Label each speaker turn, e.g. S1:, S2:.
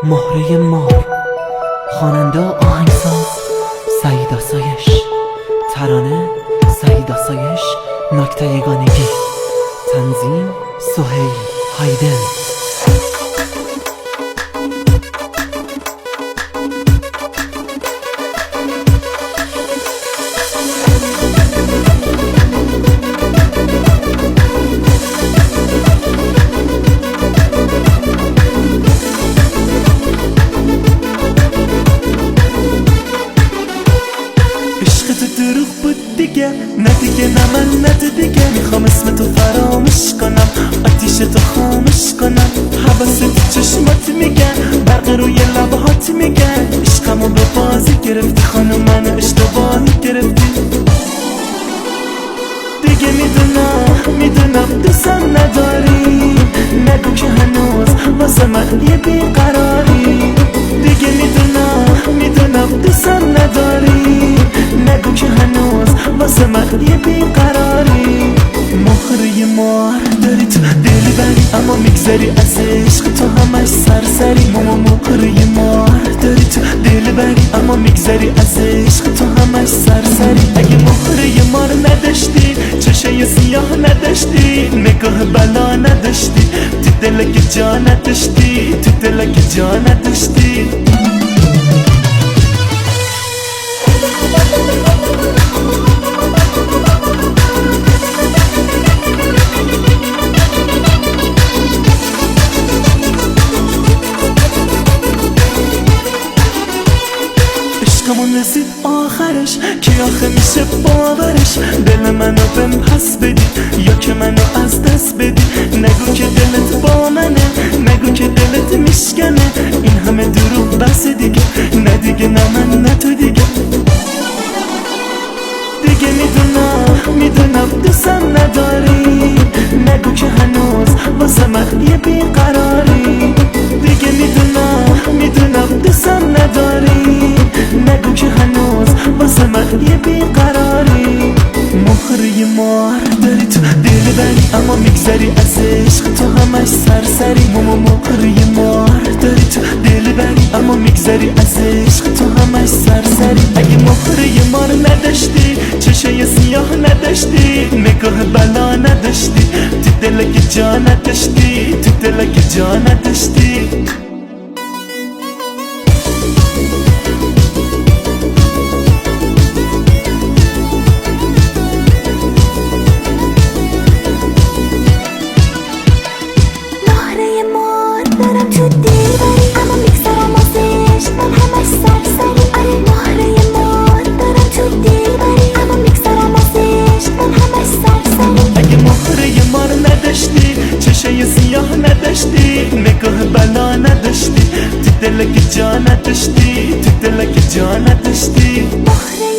S1: مهره مار، خواننده و آهنگساز سعید آسایش، ترانه سعید آسایش، نکته یگانگی، تنظیم سهیل هایدن.
S2: نه دیگه نه من نه دیگه میخوام اسم تو فراموش کنم، آتیش تو خاموش کنم. حواست چشمات میگن، برق روی لبهات میگن، عشقمو به بازی گرفتی خانم، منو اشتباهی گرفتی. دیگه میدونم دوستم نداری، نگو که هنوز واسه من یه بیقراری. دیگه میدونم دوستم نداری، نگو که هنوز واسه من یه بیقراری. مهره مار داری تو دل بری، اما میگذری از عشق تو همش سرسری. مهره مار داری تو دل بری، اما میگذری از عشق تو همش سرسری. اگه مهره مار نداشتی، چشای سیاه نداشتی، نگاه بلا نداشتی، تو دل که جا نداشتی، تو دل که جا نداشتی. عشقمون رسید آخرش، کی آخه میشه باورش؟ دل منو بهم پس بدی یا که منو از دست بدی. نگو که دلت با منه، نگو که دلت میشکنه، این همه دروغ بس دیگه. نه دیگه نه من نه تو دیگه. دیگه میدونم دوستم نداری، نگو که هنوز واسه من یه بیقراری. دیگه میدونم دوستم نداری، نگو که هنوز واسه من یه بیقراری. مهره مار داری تو دل بری، اما میگذری از عشق تو همش سرسری. مهره مار داری تو دل بری، اما میگذری از عشق تو همش سرسری. اگه مهره مار نداشتی، چشای سیاه نداشتی، نگاه بلا نداشتی، تو دل که جا نداشتی، تو دل که جا نداشتی. چشای سیاه نداشتی، نگاه بلا نداشتی، تو دل که جا نداشتی، تو دل که جا نداشتی.
S3: مهره